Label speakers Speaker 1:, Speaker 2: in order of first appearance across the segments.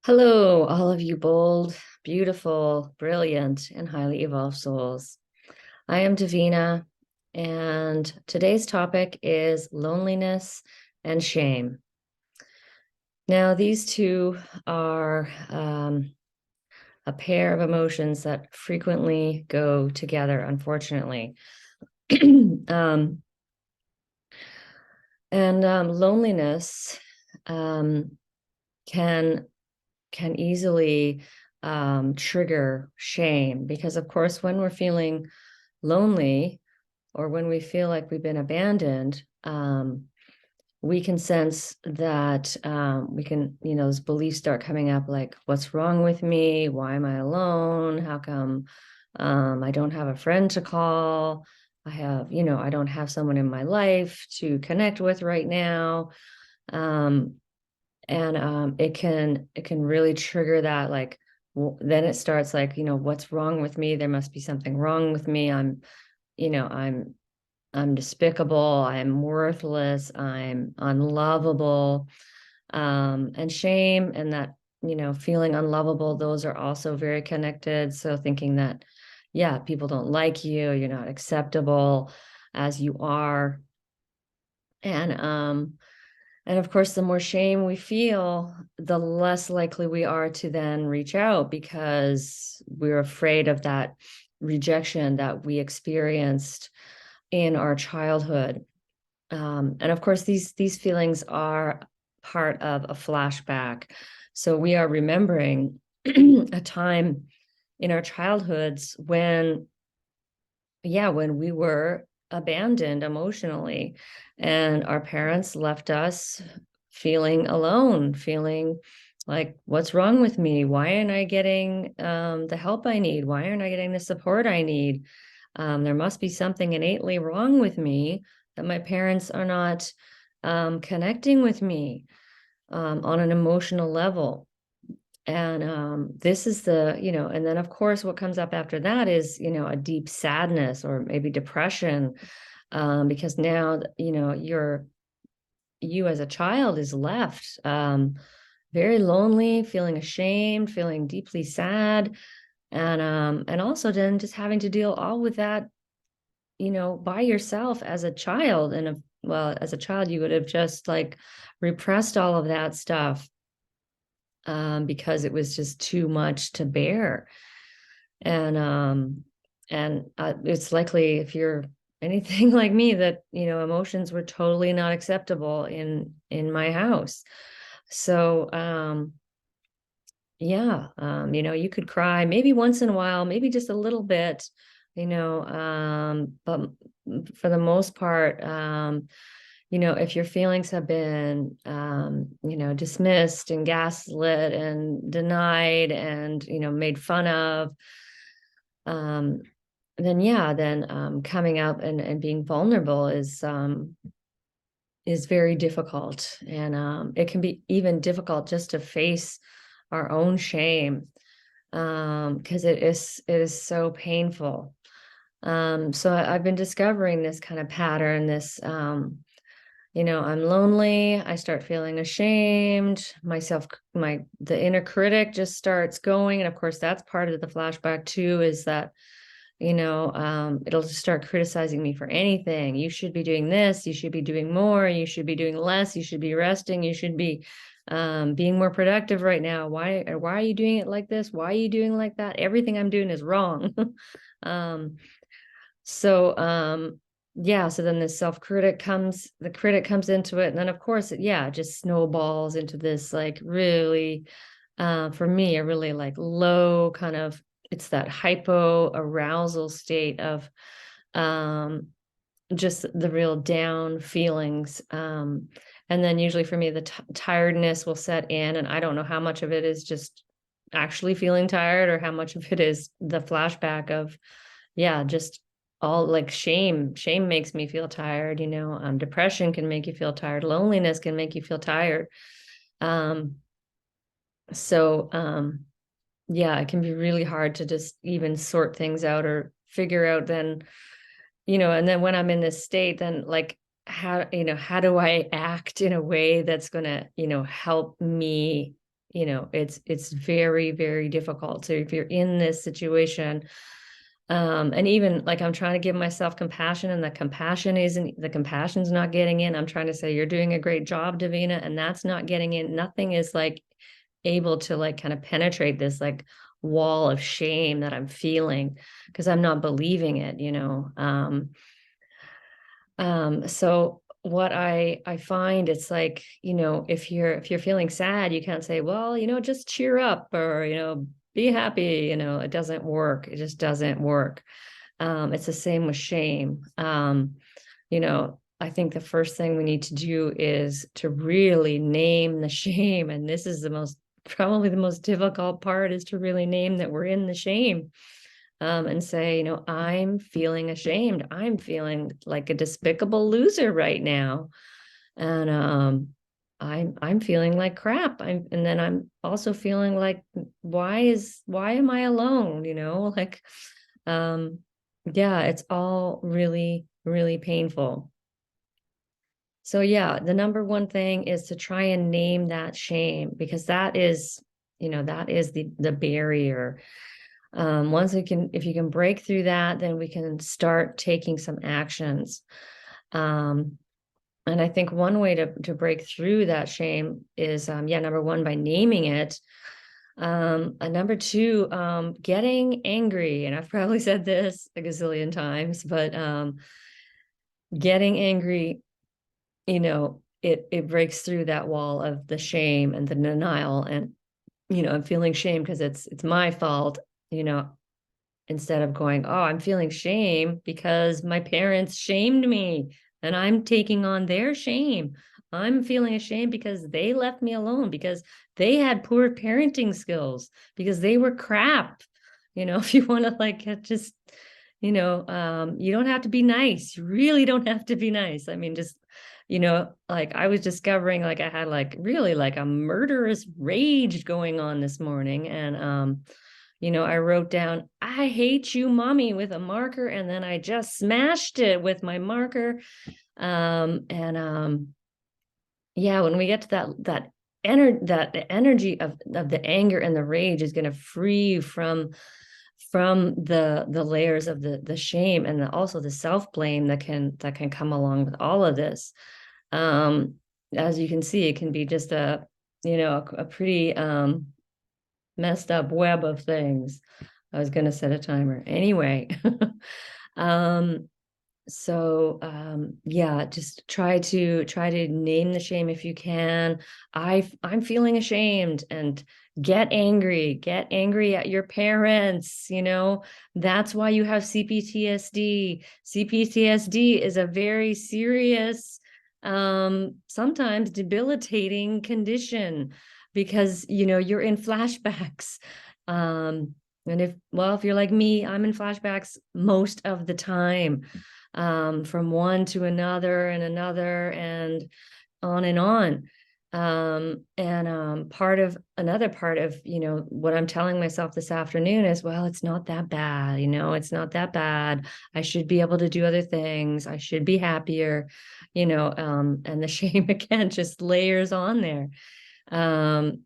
Speaker 1: Hello, all of you bold, beautiful, brilliant, and highly evolved souls. I am Davina, and today's topic is loneliness and shame. Now, these two are a pair of emotions that frequently go together, unfortunately. um, and loneliness um, can can easily trigger shame because, of course, when we're feeling lonely or when we feel like we've been abandoned, we can sense that we can, those beliefs start coming up like, what's wrong with me? Why am I alone? How come I don't have a friend to call? I don't have someone in my life to connect with right now. Um, and it can really trigger that, like, then it starts like, what's wrong with me? There must be something wrong with me. You know I'm despicable, I'm worthless, I'm unlovable. And shame and that, feeling unlovable, those are also very connected. So thinking that, yeah, people don't like you, you're not acceptable as you are. And of course, the more shame we feel, the less likely we are to then reach out because we're afraid of that rejection that we experienced in our childhood. And of course, these feelings are part of a flashback. So we are remembering a time in our childhoods when, yeah, when we were abandoned emotionally and our parents left us feeling alone, feeling like, what's wrong with me? Why aren't I getting the help I need? Why aren't I getting the support I need? There must be something innately wrong with me that my parents are not connecting with me on an emotional level. And this is and then of course, what comes up after that is, a deep sadness or maybe depression, because now, you as a child is left very lonely, feeling ashamed, feeling deeply sad, and also then just having to deal all with that, by yourself as a child. And well, as a child, you would have just like repressed all of that stuff because it was just too much to bear. And it's likely, if you're anything like me, that emotions were totally not acceptable in my house. So yeah, you could cry maybe once in a while, maybe just a little bit, but for the most part, if your feelings have been, dismissed and gaslit and denied and, made fun of, um, then yeah, then coming up and being vulnerable is very difficult. And it can be even difficult just to face our own shame, because it is so painful. So I've been discovering this kind of pattern, this I'm lonely, I start feeling ashamed, the inner critic just starts going. And of course, that's part of the flashback too, is that, it'll just start criticizing me for anything. You should be doing this, you should be doing more, you should be doing less, you should be resting, you should be being more productive right now. Why are you doing it like this? Why are you doing like that? Everything I'm doing is wrong. um, so yeah, so then the critic comes into it, and then of course it just snowballs into this, like, really, for me, a really like low kind of, it's that hypo arousal state of um just the real down feelings. And then usually for me, the tiredness will set in, and I don't know how much of it is just actually feeling tired or how much of it is the flashback of, yeah, just all like shame makes me feel tired. Depression can make you feel tired, loneliness can make you feel tired. Um so yeah, it can be really hard to just even sort things out or figure out then, and then when I'm in this state, then, like, how do I act in a way that's gonna, help me, it's very, very difficult. So if you're in this situation, and even like I'm trying to give myself compassion, and the compassion's not getting in. I'm trying to say, you're doing a great job, Davina, and that's not getting in. Nothing is like able to like kind of penetrate this like wall of shame that I'm feeling, because I'm not believing it. So what I find, it's like, if you're feeling sad, you can't say, well, just cheer up, or, be happy. It doesn't work. It just doesn't work. It's the same with shame. I think the first thing we need to do is to really name the shame. And this is probably the most difficult part, is to really name that we're in the shame. And say, I'm feeling ashamed. I'm feeling like a despicable loser right now. And I'm feeling like crap. And then I'm also feeling like, why am I alone? Like, yeah, it's all really, really painful. So yeah, the number one thing is to try and name that shame, because that is the barrier. If you can break through that, then we can start taking some actions. And I think one way to break through that shame is, number one, by naming it. And number two, getting angry. And I've probably said this a gazillion times, but getting angry, it breaks through that wall of the shame and the denial, and I'm feeling shame because it's my fault, instead of going, oh, I'm feeling shame because my parents shamed me and I'm taking on their shame. I'm feeling ashamed because they left me alone, because they had poor parenting skills, because they were crap. If you want to like just, you don't have to be nice. You really don't have to be nice. I mean, just, like I was discovering, like I had like really like a murderous rage going on this morning. And, I wrote down, I hate you, mommy, with a marker. And then I just smashed it with my marker. And yeah, when we get to that the energy of the anger and the rage is going to free you from the layers of the shame, and also the self-blame that can come along with all of this. As you can see, it can be just a pretty messed up web of things. I was going to set a timer anyway. um yeah, just try to name the shame if you can. I'm feeling ashamed, and get angry at your parents. That's why you have CPTSD. CPTSD is a very serious, sometimes debilitating condition, because you're in flashbacks. And if you're like me, I'm in flashbacks most of the time, from one to another and another, and on and on. Another part of, what I'm telling myself this afternoon is, well, it's not that bad. It's not that bad. I should be able to do other things. I should be happier, and the shame again just layers on there. But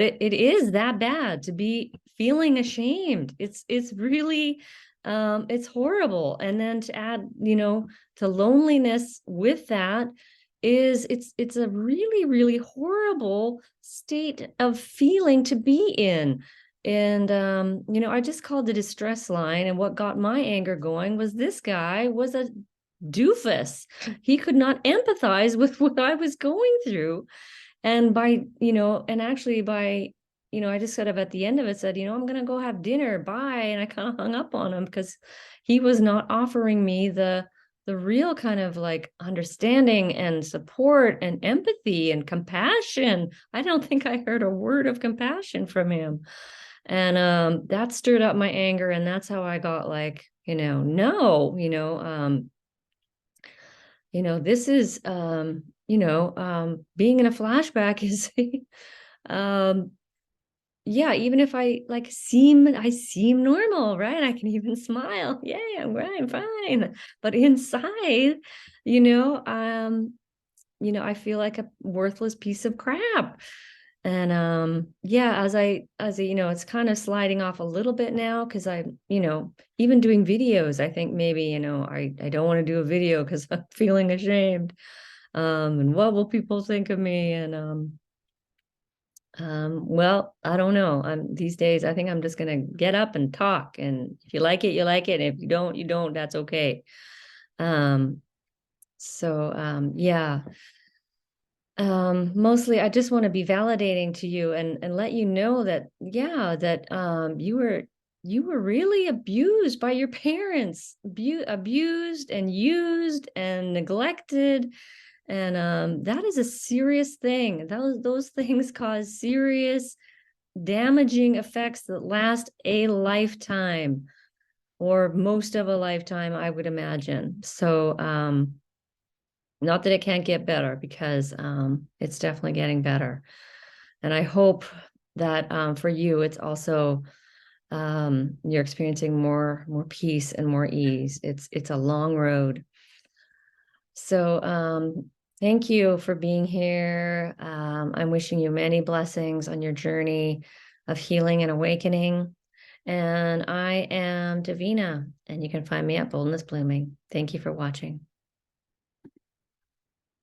Speaker 1: it is that bad to be feeling ashamed. It's really, it's horrible. And then to add, to loneliness with that, it's a really, really horrible state of feeling to be in. And I just called the distress line, and what got my anger going was, this guy was a doofus. He could not empathize with what I was going through. And actually I just sort of at the end of it said, I'm going to go have dinner. Bye. And I kind of hung up on him, because he was not offering me the real kind of like understanding and support and empathy and compassion. I don't think I heard a word of compassion from him. And that stirred up my anger. And that's how I got like, no, this is, being in a flashback is, yeah, even if I seem normal, right? I can even smile. Yeah, I'm fine. But inside, I feel like a worthless piece of crap. And yeah, you know, it's kind of sliding off a little bit now because I'm, you know, even doing videos, I think maybe, you know, I don't want to do a video because I'm feeling ashamed. And what will people think of me? And well, I don't know. These days, I think I'm just gonna get up and talk. And if you like it, you like it. If you don't, you don't. That's okay. Um, yeah. Mostly I just want to be validating to you and let you know that, yeah, that you were really abused by your parents, abused and used and neglected. And that is a serious thing. Those things cause serious damaging effects that last a lifetime or most of a lifetime, I would imagine. So not that it can't get better, because it's definitely getting better. And I hope that for you, it's also you're experiencing more peace and more ease. It's a long road. So thank you for being here. I'm wishing you many blessings on your journey of healing and awakening. And I am Davina, and you can find me at Boldness Blooming. Thank you for watching.